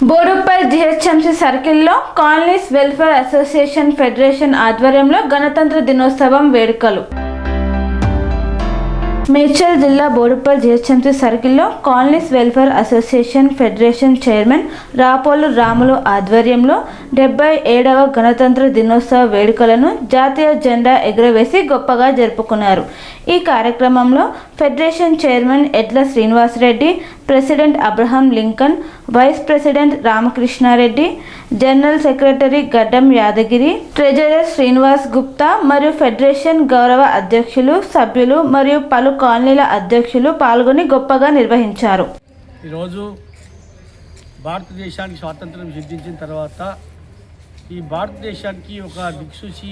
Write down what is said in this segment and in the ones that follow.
Boduppal GHMC సర్కిల్లో colonies welfare association federation ఆధ్వర్యంలో గణతంత్ర దినోత్సవం వేడుకలు. మేడ్చల్ జిల్లా బోడుప్పల్ జీహెచ్ఎంసీ సర్కిల్లో colonies welfare association federation chairman Rapolu Ramulu ఆధ్వర్యంలో 77వ గణతంత్ర దినోత్సవ వేడుకలను జాతీయ జెండా ఎగురవేసి గొప్పగా జరుపుకున్నారు. ఈ కార్యక్రమంలో federation chairman Edla Srinivasareddy, president Abraham Lincoln, vice president Ramakrishnareddy, general secretary Gaddam Yadagiri, treasurer Srinivas Gupta మరియు ఫెడరేషన్ గౌరవ అధ్యక్షులు, సభ్యులు మరియు పలు కాలనీల అధ్యక్షులు పాల్గొని గొప్పగా నిర్వహించారు. ఈరోజు భారతదేశానికి స్వాతంత్రం సిద్ధించిన తర్వాత ఈ భారతదేశానికి ఒక దిక్సూచి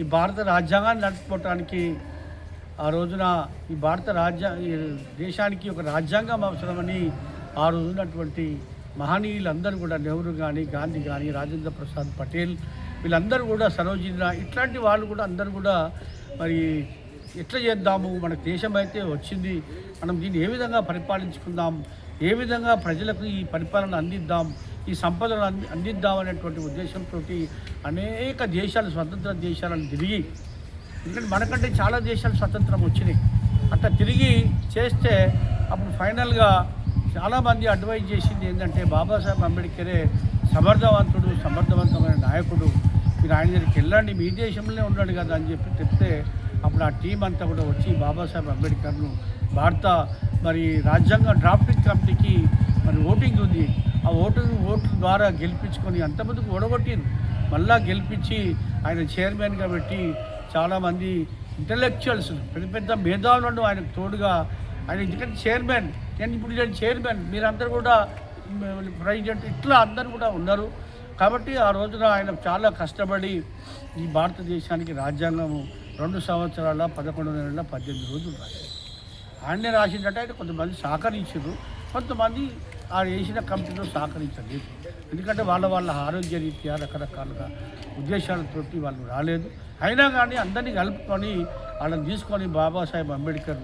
ఈ భారత రాజ్యాంగాన్ని నడుపుకోవటానికి ఆ రోజున ఈ దేశానికి ఒక రాజ్యాంగం అవసరమని ఆ రోజునటువంటి మహనీయులందరూ కూడా నెహ్రూ కానీ, గాంధీ కానీ, రాజేంద్ర ప్రసాద్ పటేల్ వీళ్ళందరూ కూడా, సరోజిని ఇట్లాంటి వాళ్ళు కూడా అందరూ కూడా మరి ఎట్లా చేద్దాము, మన దేశం అయితే వచ్చింది, మనం దీన్ని ఏ విధంగా పరిపాలించుకుందాం, ఏ విధంగా ప్రజలకు ఈ పరిపాలన అందిద్దాం, ఈ సంపదను అందిద్దాం అనేటువంటి ఉద్దేశంతో అనేక దేశాలు, స్వతంత్ర దేశాలను తిరిగి, ఎందుకంటే మనకంటే చాలా దేశాలు స్వతంత్రం వచ్చినాయి, అట్లా తిరిగి చేస్తే అప్పుడు ఫైనల్గా చాలామంది అడ్వైజ్ చేసింది ఏంటంటే బాబాసాహెబ్ అంబేద్కరే సమర్థవంతమైన నాయకుడు, మీరు ఆయన దగ్గరికి వెళ్ళండి, మీ దేశంలోనే ఉన్నాడు కదా అని చెప్పి చెప్తే అప్పుడు ఆ టీం అంతా కూడా వచ్చి బాబాసాహెబ్ అంబేద్కర్ను భారత రాజ్యాంగ డ్రాఫ్టింగ్ కమిటీకి ఓటింగ్ ఉంది, ఆ ఓట్ల ద్వారా గెలిపించుకొని అంతమందికి ఓడగొట్టింది, మళ్ళా గెలిపించి ఆయన చైర్మన్గా పెట్టి చాలామంది ఇంటలెక్చువల్స్, పెద్ద మేధావులను ఆయనకు తోడుగా, ఆయన ఎందుకంటే చైర్మన్, నేను ఇప్పుడు చైర్మన్, మీరందరూ కూడా ప్రెసిడెంట్, ఇట్లా అందరూ కూడా ఉన్నారు. కాబట్టి ఆ రోజున ఆయన చాలా కష్టపడి ఈ భారతదేశానికి రాజ్యాంగము 2 సంవత్సరాల 11 నెలల 18 రోజులు రాశారు. ఆయనే రాసిందంటే ఆయన కొంతమంది సహకరించారు, కొంతమంది ఆ వేసిన కమిటీలో సహకరించలేదు, ఎందుకంటే వాళ్ళ ఆరోగ్య రీత్యా రకరకాలుగా ఉద్దేశాలతోటి వాళ్ళు రాలేదు. అయినా కానీ అందరినీ కలుపుకొని వాళ్ళని తీసుకొని బాబాసాహెబ్ అంబేద్కర్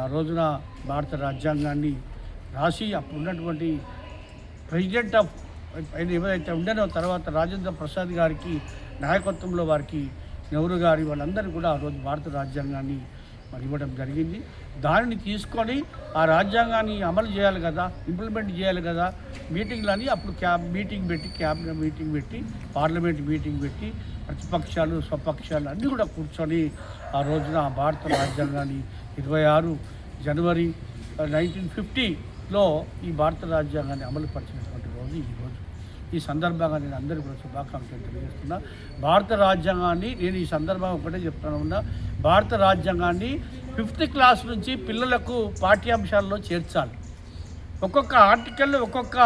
ఆ రోజున భారత రాజ్యాంగాన్ని రాసి అప్పుడు ఉన్నటువంటి ప్రెసిడెంట్ ఆఫ్ ఆయన ఎవరైతే ఉండేనో తర్వాత రాజేంద్ర ప్రసాద్ గారికి నాయకత్వంలో వారికి నెహ్రూ గారి వాళ్ళందరూ కూడా ఆ రోజు భారత రాజ్యాంగాన్ని ఇవ్వడం జరిగింది. దానిని తీసుకొని ఆ రాజ్యాంగాన్ని అమలు చేయాలి కదా, ఇంప్లిమెంట్ చేయాలి కదా, మీటింగ్లని అప్పుడు క్యాబినెట్ మీటింగ్ పెట్టి, పార్లమెంట్ మీటింగ్ పెట్టి ప్రతిపక్షాలు స్వపక్షాలు అన్నీ కూడా కూర్చొని ఆ రోజున భారత రాజ్యాంగాన్ని 26 జనవరి 1950లో ఈ భారత రాజ్యాంగాన్ని అమలుపరిచినటువంటి రోజు ఈరోజు. ఈ సందర్భంగా నేను అందరికీ కూడా శుభాకాంక్షలు తెలియజేస్తున్నా. భారత రాజ్యాంగాన్ని నేను ఈ సందర్భంగా ఒకటే చెప్తున్నా, భారత రాజ్యాంగాన్ని 5th క్లాస్ నుంచి పిల్లలకు పాఠ్యాంశాల్లో చేర్చాలి. ఒక్కొక్క ఆర్టికల్ ఒక్కొక్క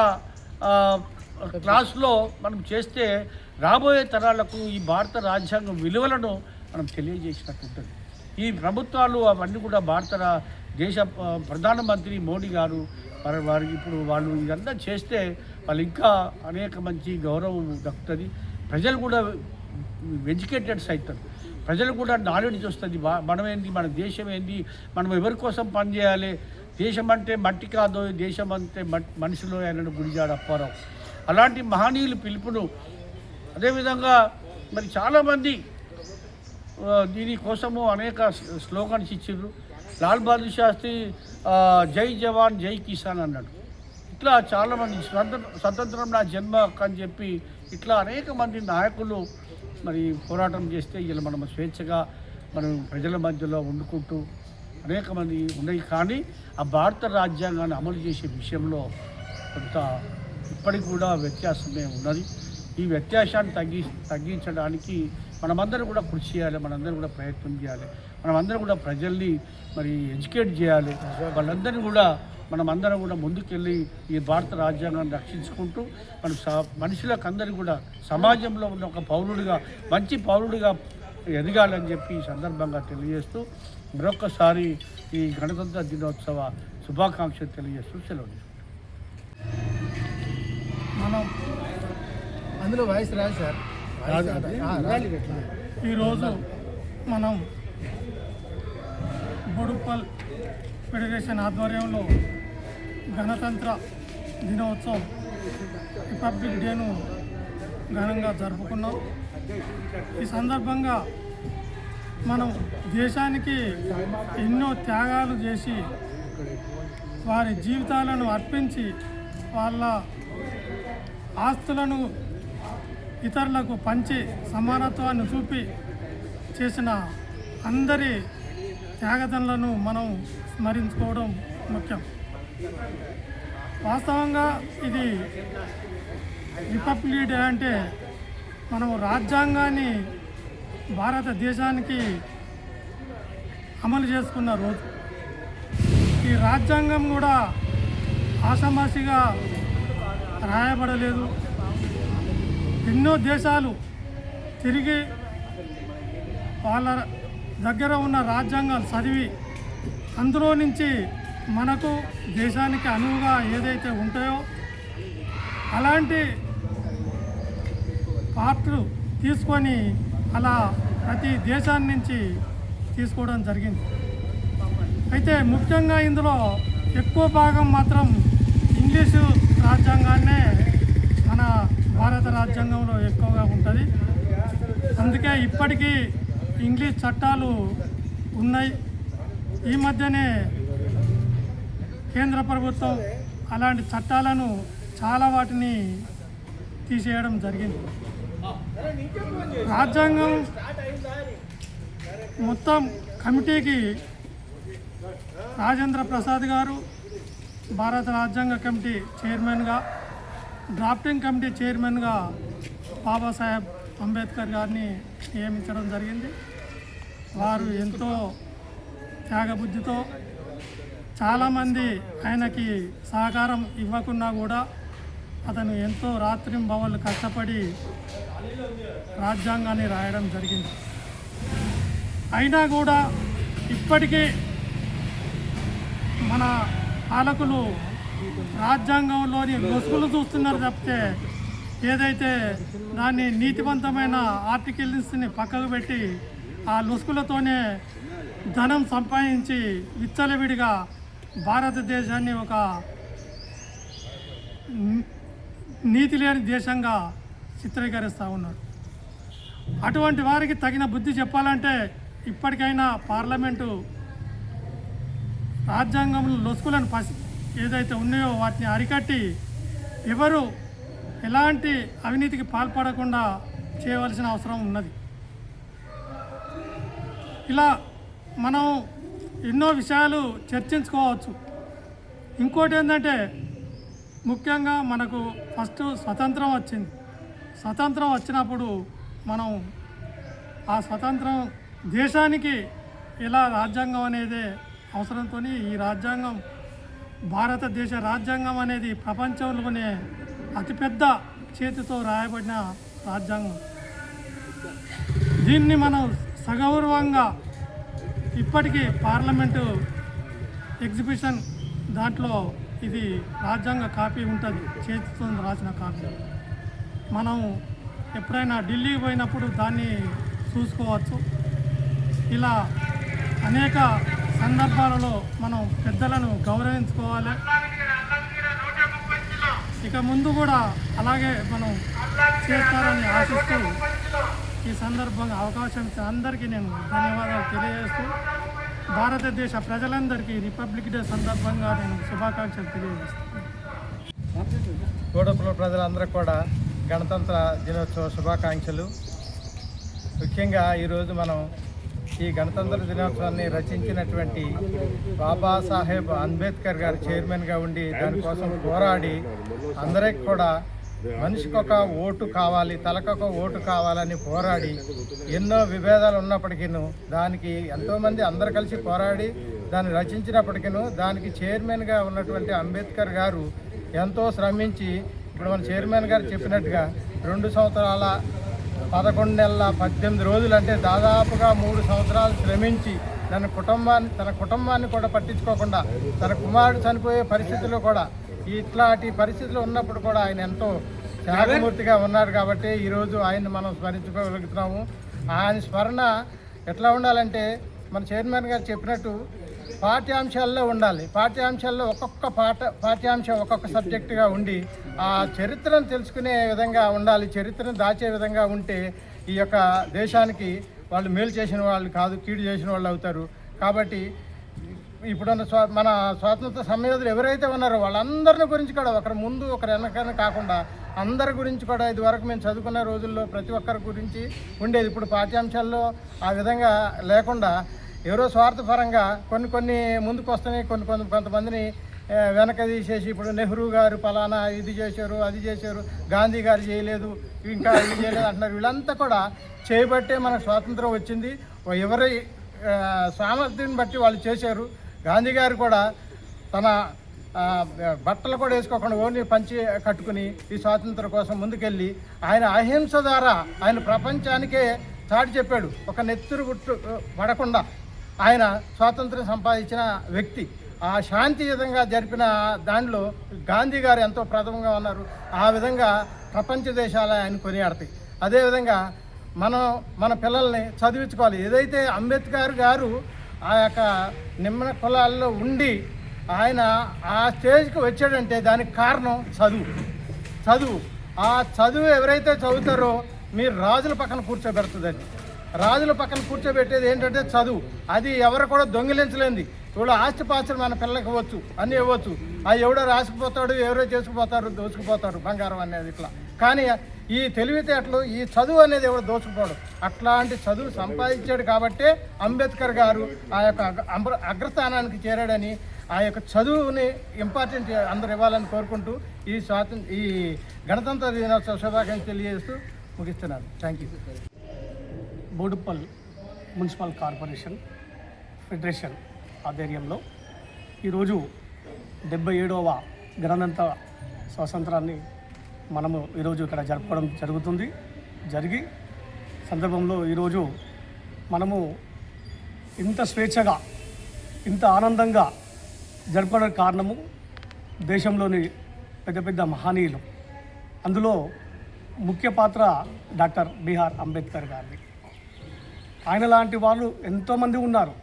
క్లాస్లో మనం చేస్తే రాబోయే తరాలకు ఈ భారత రాజ్యాంగం విలువలను మనం తెలియజేసినట్టు ఉంటుంది. ఈ ప్రభుత్వాలు అవన్నీ కూడా దేశ ప్రధానమంత్రి మోడీ గారు వారికి ఇప్పుడు వాళ్ళు ఇదంతా చేస్తే వాళ్ళు ఇంకా అనేక మంచి గౌరవం దక్కుతుంది. ప్రజలు కూడా ఎడ్యుకేటెడ్స్ అవుతారు, ప్రజలు కూడా నాలెడ్జ్ వస్తుంది, మనం ఏంటి, మన దేశం ఏంటి, మనం ఎవరి కోసం పనిచేయాలి, దేశం అంటే మట్టి కాదు, దేశం అంటే మనుషులు ఆయన గుడిజాడ అప్పారావు అలాంటి మహనీయులు పిలుపును, అదేవిధంగా చాలామంది దీనికోసము అనేక స్లోగన్స్ ఇచ్చారు. లాల్ బహదూర్ శాస్త్రి జై జవాన్ జై కిసాన్ అన్నాడు. ఇట్లా చాలామంది స్వతంత్రం నా జన్మ అని చెప్పి ఇట్లా అనేక మంది నాయకులు పోరాటం చేస్తే ఇలా మనం స్వేచ్ఛగా మనం ప్రజల మధ్యలో వండుకుంటూ అనేక మంది ఉన్నాయి. కానీ ఆ భారత రాజ్యాంగాన్ని అమలు చేసే విషయంలో కొంత ఇప్పటికి కూడా వ్యత్యాసమే ఉన్నది. ఈ వ్యత్యాసాన్ని తగ్గించడానికి మనమందరం కూడా కృషి చేయాలి, మనందరం కూడా ప్రయత్నం చేయాలి, మనమందరం కూడా ప్రజల్ని ఎడ్యుకేట్ చేయాలి. వాళ్ళందరినీ కూడా మనమందరం కూడా ముందుకెళ్ళి ఈ భారత రాజ్యాంగాన్ని రక్షించుకుంటూ మనుషులకు అందరికీ కూడా సమాజంలో ఉన్న ఒక పౌరుడిగా, మంచి పౌరుడిగా ఎదగాలని చెప్పి ఈ సందర్భంగా తెలియజేస్తూ మరొకసారి ఈ గణతంత్ర దినోత్సవ శుభాకాంక్షలు తెలియజేస్తూ సెలవు. మనం అందులో వాయిస్ రాదు సార్. ఈరోజు మనం బోడుప్పల్ ఫెడరేషన్ ఆధ్వర్యంలో గణతంత్ర దినోత్సవం రిపబ్లిక్ డేను ఘనంగా జరుపుకున్నాం. ఈ సందర్భంగా మనం దేశానికి ఎన్నో త్యాగాలు చేసి వారి జీవితాలను అర్పించి వాళ్ళ ఆస్తులను ఇతరులకు పంచి సమానత్వాన్ని చూపి చేసిన అందరి త్యాగదనులను మనం స్మరించుకోవడం ముఖ్యం. వాస్తవంగా ఇది రిపబ్లిక్ డే అంటే మనం రాజ్యాంగాన్ని భారతదేశానికి అమలు చేసుకున్న రోజు. ఈ రాజ్యాంగం కూడా ఆషామాషిగా రాయబడలేదు. ఎన్నో దేశాలు తిరిగి వాళ్ళ దగ్గర ఉన్న రాజ్యాంగాలు చదివి అందులో నుంచి మనకు దేశానికి అనువుగా ఏదైతే ఉంటాయో అలాంటి పార్ట్లు తీసుకొని అలా ప్రతి దేశాన్ని నుంచి తీసుకోవడం జరిగింది. అయితే ముఖ్యంగా ఇందులో ఎక్కువ భాగం మాత్రం ఇంగ్లీషు రాజ్యాంగాన్నే మన భారత రాజ్యాంగంలో ఎక్కువగా ఉంటుంది. అందుకే ఇప్పటికీ ఇంగ్లీష్ చట్టాలు ఉన్నాయి. ఈ మధ్యనే కేంద్ర ప్రభుత్వం అలాంటి చట్టాలను చాలా వాటిని తీసేయడం జరిగింది. రాజ్యాంగం మొత్తం కమిటీకి రాజేంద్ర ప్రసాద్ గారు భారత రాజ్యాంగ కమిటీ చైర్మన్గా, డ్రాఫ్టింగ్ కమిటీ చైర్మన్గా బాబాసాహెబ్ అంబేద్కర్ గారిని నియమించడం జరిగింది. వారు ఎంతో త్యాగబుద్ధితో చాలామంది ఆయనకి సహకారం ఇవ్వకున్నా కూడా అతను ఎంతో రాత్రింబవళ్ళు కష్టపడి రాజ్యాంగాన్ని రాయడం జరిగింది. అయినా కూడా ఇప్పటికీ మన పాలకులు రాజ్యాంగంలోని లొసుగులు చూస్తున్నారు తప్పితే ఏదైతే దాన్ని నీతివంతమైన ఆర్టికల్స్ని పక్కకు పెట్టి ఆ లొసుగులతోనే ధనం సంపాదించి విచ్చలవిడిగా భారతదేశాన్ని ఒక నీతి లేని దేశంగా చిత్రీకరిస్తూ ఉన్నారు. అటువంటి వారికి తగిన బుద్ధి చెప్పాలంటే ఇప్పటికైనా పార్లమెంటు రాజ్యాంగంలో లొసుగులను ఏదైతే ఉన్నాయో వాటిని అరికట్టి ఎవరు ఎలాంటి అవినీతికి పాల్పడకుండా చేయవలసిన అవసరం ఉన్నది. ఇలా మనం ఎన్నో విషయాలు చర్చించుకోవచ్చు. ఇంకోటి ఏంటంటే ముఖ్యంగా మనకు ఫస్ట్ స్వతంత్రం వచ్చింది. స్వతంత్రం వచ్చినప్పుడు మనం ఆ స్వతంత్రం దేశానికి ఎలా రాజ్యాంగం అనేది అవసరంతో ఈ రాజ్యాంగం భారతదేశ రాజ్యాంగం అనేది ప్రపంచంలోనే అతిపెద్ద చేతితో రాయబడిన రాజ్యాంగం. దీన్ని మనం సగౌరవంగా ఇప్పటికీ పార్లమెంటు ఎగ్జిబిషన్ దాంట్లో ఇది రాజ్యాంగ కాపీ ఉంటుంది, చేతితో రాసిన కాపీ. మనం ఎప్పుడైనా ఢిల్లీకి పోయినప్పుడు దాన్ని చూసుకోవచ్చు. ఇలా అనేక సందర్భాలలో మనం పెద్దలను గౌరవించుకోవాలి. ఇక ముందు కూడా అలాగే మనం చేస్తారని ఆశిస్తూ ఈ సందర్భంగా అవకాశం ఇచ్చిన అందరికీ నేను ధన్యవాదాలు తెలియజేస్తూ భారతదేశ ప్రజలందరికీ రిపబ్లిక్ డే సందర్భంగా నేను శుభాకాంక్షలు తెలియజేస్తున్నాను. గోడపుల ప్రజలందరూ కూడా గణతంత్ర దినోత్సవ శుభాకాంక్షలు. ముఖ్యంగా ఈరోజు మనం ఈ గణతంత్ర దినోత్సవాన్ని రచించినటువంటి బాబాసాహెబ్ అంబేద్కర్ గారు చైర్మన్గా ఉండి దానికోసం పోరాడి అందరికి కూడా మనిషికొక ఓటు కావాలి, తలకొక ఓటు కావాలని పోరాడి ఎన్నో విభేదాలు ఉన్నప్పటికీ దానికి ఎంతోమంది అందరు కలిసి పోరాడి దాన్ని రచించినప్పటికీ దానికి చైర్మన్గా ఉన్నటువంటి అంబేద్కర్ గారు ఎంతో శ్రమించి ఇప్పుడు మన చైర్మన్ గారు చెప్పినట్టుగా 2 సంవత్సరాల 11 నెలల 18 రోజులు అంటే దాదాపుగా 3 సంవత్సరాలు శ్రమించి తన కుటుంబాన్ని కూడా పట్టించుకోకుండా తన కుమారుడు చనిపోయే పరిస్థితుల్లో కూడా ఇట్లాంటి పరిస్థితులు ఉన్నప్పుడు కూడా ఆయన ఎంతో త్యాగమూర్తిగా ఉన్నారు. కాబట్టి ఈరోజు ఆయన్ని మనం స్మరించుకోగలుగుతున్నాము. ఆయన స్మరణ ఎట్లా ఉండాలంటే మన చైర్మన్ గారు చెప్పినట్టు పాఠ్యాంశాల్లో ఉండాలి. పాఠ్యాంశాల్లో ఒక్కొక్క పాఠ్యాంశం ఒక్కొక్క సబ్జెక్టుగా ఉండి ఆ చరిత్రను తెలుసుకునే విధంగా ఉండాలి. చరిత్రను దాచే విధంగా ఉంటే ఈ యొక్క దేశానికి వాళ్ళు మేలు చేసిన వాళ్ళు కాదు, కీడు చేసిన వాళ్ళు అవుతారు. కాబట్టి ఇప్పుడున్న మన స్వాతంత్ర సమయోధులు ఎవరైతే ఉన్నారో వాళ్ళందరిని గురించి కూడా ఒకరి ముందు ఒకరి వెనకని కాకుండా అందరి గురించి కూడా ఇదివరకు మేము చదువుకున్న రోజుల్లో ప్రతి ఒక్కరి గురించి ఉండేది. ఇప్పుడు పాఠ్యాంశాల్లో ఆ విధంగా లేకుండా ఎవరో స్వార్థపరంగా కొన్ని ముందుకు వస్తున్నాయి, కొంతమందిని వెనక తీసేసి ఇప్పుడు నెహ్రూ గారు పలానా ఇది చేశారు, అది చేశారు, గాంధీ గారు చేయలేదు, ఇంకా ఇది చేయలేదు అంటున్నారు. వీళ్ళంతా కూడా చేయబట్టే మనకు స్వాతంత్రం వచ్చింది. ఎవరి సామర్థ్యం బట్టి వాళ్ళు చేశారు. గాంధీ గారు కూడా తన బట్టలు కూడా వేసుకోకుండా ఓన్లీ పంచి కట్టుకుని ఈ స్వాతంత్రం కోసం ముందుకెళ్ళి ఆయన అహింస ద్వారా ఆయన ప్రపంచానికే చాటి చెప్పాడు. ఒక నెత్తురు గుట్టు పడకుండా ఆయన స్వాతంత్రం సంపాదించిన వ్యక్తి. ఆ శాంతియుతంగా జరిపిన దానిలో గాంధీ గారు ఎంతో ప్రథమంగా ఉన్నారు. ఆ విధంగా ప్రపంచ దేశాలు ఆయన కొనియాడతాయి. అదేవిధంగా మన పిల్లల్ని చదివించుకోవాలి. ఏదైతే అంబేద్కర్ గారు ఆ యొక్క నిమ్న కులాల్లో ఉండి ఆయన ఆ స్టేజ్కి వచ్చాడంటే దానికి కారణం చదువు. ఆ చదువు ఎవరైతే చదువుతారో మీరు రాజుల పక్కన కూర్చోబెడుతుందండి. రాజుల పక్కన కూర్చోబెట్టేది ఏంటంటే చదువు. అది ఎవరు కూడా దొంగిలించలేంది. ఇప్పుడు ఆస్తిపాస్తులు మన పిల్లలకి ఇవ్వచ్చు, అన్నీ ఇవ్వచ్చు. అది ఎవడో రాసుకుపోతాడు, ఎవరో చేసుకుపోతారు, దోచుకుపోతారు బంగారం అనేది ఇట్లా. కానీ ఈ తెలివితేటలు, ఈ చదువు అనేది ఎవరు దోచుకుపోవడం, అట్లాంటి చదువు సంపాదించాడు కాబట్టే అంబేద్కర్ గారు ఆ యొక్క అగ్రస్థానానికి చేరాడని, ఆ యొక్క చదువుని ఇంపార్టెంట్ అందరు ఇవ్వాలని కోరుకుంటూ ఈ గణతంత్ర దినోత్సవ శుభాకాంక్షలు తెలియజేస్తూ ముగిస్తున్నాను. Thank you. Boduppal municipal corporation federation ఆధ్వర్యంలో ఈరోజు 77వ గణతంత్ర స్వాతంత్రాన్ని మనము ఈరోజు ఇక్కడ జరుపుకోవడం జరుగుతుంది. సందర్భంలో ఈరోజు మనము ఇంత స్వేచ్ఛగా, ఇంత ఆనందంగా జరుపుకోవడానికి కారణము దేశంలోని పెద్ద పెద్ద మహనీయులు. అందులో ముఖ్య పాత్ర డాక్టర్ బిఆర్ అంబేద్కర్ గారిది. ఆయన లాంటి వాళ్ళు ఎంతోమంది ఉన్నారు.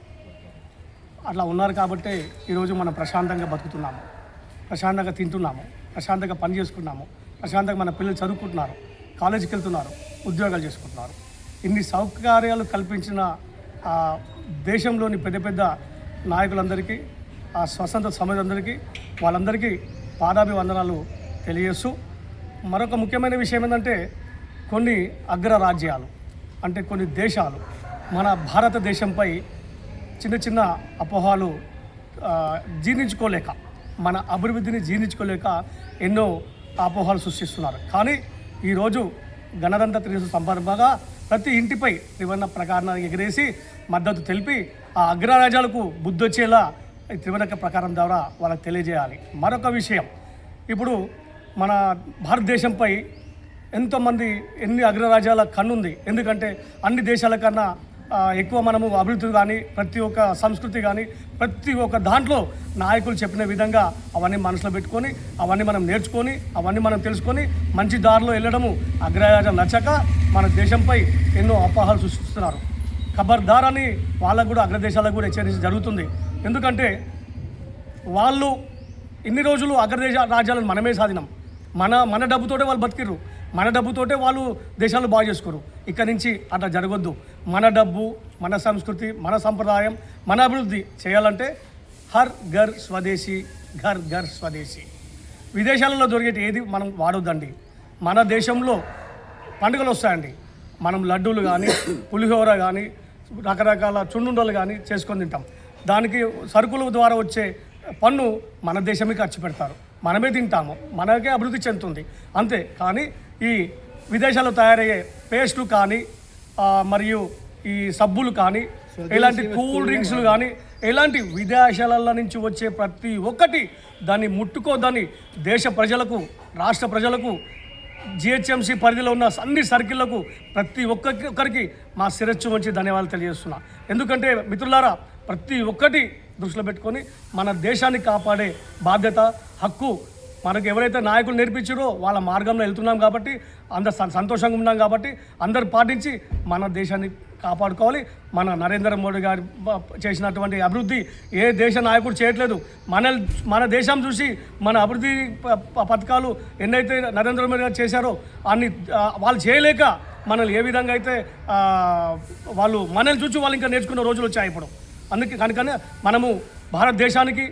అట్లా ఉన్నారు కాబట్టే ఈరోజు మనం ప్రశాంతంగా బతుకుతున్నాము, ప్రశాంతంగా తింటున్నాము, ప్రశాంతంగా పని చేసుకున్నాము, ప్రశాంతంగా మన పిల్లలు చదువుకుంటున్నారు, కాలేజీకి వెళ్తున్నారు, ఉద్యోగాలు చేసుకుంటున్నారు. ఇన్ని సౌకర్యాలు కల్పించిన దేశంలోని పెద్ద పెద్ద నాయకులందరికీ, ఆ స్వతంత్ర సమయులందరికీ, వాళ్ళందరికీ పాదాభివందనాలు తెలియజేస్తూ, మరొక ముఖ్యమైన విషయం ఏంటంటే కొన్ని అగ్రరాజ్యాలు అంటే కొన్ని దేశాలు మన భారతదేశంపై చిన్న చిన్న అపోహలు జీర్ణించుకోలేక, మన అభివృద్ధిని జీర్ణించుకోలేక ఎన్నో అపోహలు సృష్టిస్తున్నారు. కానీ ఈరోజు గణతంత్ర దినోత్సవ సందర్భంగా ప్రతి ఇంటిపై త్రివర్ణ ప్రకారాన్ని ఎగిరేసి మద్దతు తెలిపి ఆ అగ్రరాజ్యాలకు బుద్ధి వచ్చేలా త్రివర్ణ ప్రకారం ద్వారా వాళ్ళకి తెలియజేయాలి. మరొక విషయం, ఇప్పుడు మన భారతదేశంపై ఎంతోమంది ఎన్ని అగ్రరాజ్యాల కన్నుంది. ఎందుకంటే అన్ని దేశాల కన్నా ఎక్కువ మనము అభివృద్ధి కానీ, ప్రతి ఒక్క సంస్కృతి కానీ, ప్రతి ఒక్క దాంట్లో నాయకులు చెప్పిన విధంగా అవన్నీ మనసులో పెట్టుకొని, అవన్నీ మనం నేర్చుకొని, అవన్నీ మనం తెలుసుకొని మంచి దారిలో వెళ్ళడము అగ్రరాజ్యం నచ్చక మన దేశంపై ఎన్నో అపోహలు సృష్టిస్తున్నారు. ఖబర్దార్ అని వాళ్ళకు కూడా అగ్రదేశాలకు కూడా హెచ్చరించడం జరుగుతుంది. ఎందుకంటే వాళ్ళు ఇన్ని రోజులు అగ్రదేశ రాజ్యాలను మనమే సాధినాం. మన డబ్బుతోటే వాళ్ళు బతికిర్రు, మన డబ్బుతోటే వాళ్ళు దేశాలు బాగు చేసుకోరు. ఇక్కడి నుంచి అట్లా జరగొద్దు. మన డబ్బు, మన సంస్కృతి, మన సంప్రదాయం, మన అభివృద్ధి చేయాలంటే హర్ ఘర్ స్వదేశీ, ఘర్ ఘర్ స్వదేశీ. విదేశాలలో దొరికేటి ఏది మనం వాడొద్దండి. మన దేశంలో పండుగలు వస్తాయండి, మనం లడ్డూలు కానీ, పులిహోర కానీ, రకరకాల చుండుండలు కానీ చేసుకొని తింటాం. దానికి సరుకుల ద్వారా వచ్చే పన్ను మన దేశమే ఖర్చు పెడతారు, మనమే తింటాము, మనకే అభివృద్ధి చెందుతుంది అంతే. కానీ ఈ విదేశాల్లో తయారయ్యే పేస్టు కానీ, మరియు ఈ సబ్బులు కానీ, ఇలాంటి కూల్ డ్రింక్స్లు కానీ, ఇలాంటి విదేశాల నుంచి వచ్చే ప్రతి ఒక్కటి దాన్ని ముట్టుకోదని దేశ ప్రజలకు, రాష్ట్ర ప్రజలకు, జిహెచ్ఎంసీ పరిధిలో ఉన్న అన్ని సర్కిళ్లకు ప్రతి ఒక్కరికి మా శిరస్సు వంచి ధన్యవాదాలు తెలియజేస్తున్నా. ఎందుకంటే మిత్రులారా, ప్రతి ఒక్కటి దృష్టిలో పెట్టుకొని మన దేశాన్ని కాపాడే బాధ్యత, హక్కు మనకు ఎవరైతే నాయకులు నేర్పించారో వాళ్ళ మార్గంలో వెళ్తున్నాం కాబట్టి అందరు సంతోషంగా ఉన్నాం కాబట్టి అందరు పాటించి మన దేశాన్ని కాపాడుకోవాలి. మన నరేంద్ర మోడీ గారు చేసినటువంటి అభివృద్ధి ఏ దేశ నాయకుడు చేయట్లేదు. మన దేశం చూసి మన అభివృద్ధి పథకాలు ఎన్నైతే నరేంద్ర మోడీ గారు చేశారో అన్ని వాళ్ళు చేయలేక మనల్ని ఏ విధంగా అయితే వాళ్ళు మనల్ని చూసి వాళ్ళు ఇంకా నేర్చుకున్న రోజులు వచ్చాయి ఇప్పుడు. అందుకే కనుకనే మనము భారతదేశానికి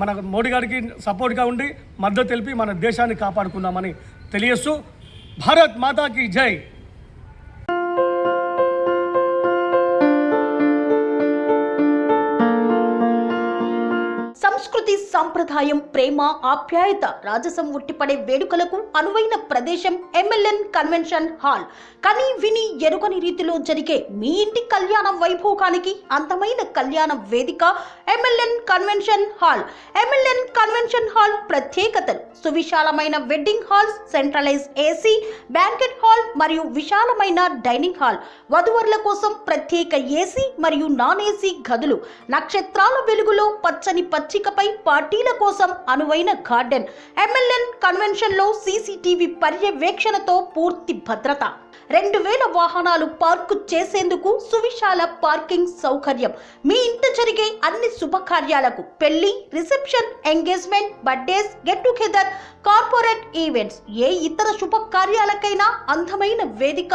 మన మోడీ గారికి సపోర్ట్గా ఉండి మద్దతు తెలిపి మన దేశాన్ని కాపాడుకుందామని తెలియస్తూ భారత్ మాతాకి జై. సంస్కృతి, సాంప్రదాయం, ప్రేమ, ఆప్యాయత, రాజసం ఉట్టిపడే వేడుకలకు అనువైన ప్రదేశం ఎంఎల్ఎన్ కన్వెన్షన్ హాల్. కని విని ఎరుగని రీతిలో జరిగే మీ ఇంటి కళ్యాణ వైభోగానికి అందమైన కళ్యాణ వేదిక MLN convention hall. MLN convention hall ప్రత్యేకతలు: సువిశాలమైన wedding halls, centralise AC, banquet hall మరియు విశాలమైన డైనింగ్ హాల్, వధువరుల కోసం ప్రత్యేక ఏసీ మరియు నాన్ ఏసీ గదులు, నక్షత్రాల వెలుగులో పచ్చని పచ్చికపై పార్టీల కోసం అనువైన గార్డెన్. ఎంఎల్ఎన్ కన్వెన్షన్ లో సీసీటీవీ పర్యవేక్షణతో పూర్తి భద్రత, 2000 వాహనాలు పార్కు చేసేందుకు సువిశాల పార్కింగ్ సౌకర్యం. మీ ఇంట జరిగే అన్ని శుభకార్యాలకు, పెళ్లి, reception, engagement, birthdays, get together, corporate events, ఏ ఇతర శుభకార్యాలకైనా అందమైన వేదిక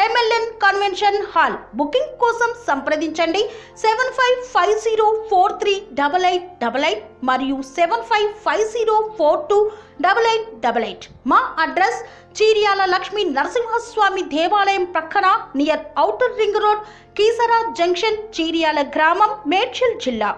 ఎంఎల్ఎన్ కన్వెన్షన్ హాల్. బుకింగ్ కోసం సంప్రదించండి 7550438888 మరియు 7550428888. మా అడ్రస్ చీర్యాల లక్ష్మీ నరసింహస్వామి దేవాలయం ప్రక్కన, near outer ring road, Keesara junction, Cheeryal గ్రామం, మేడ్చల్ జిల్లా.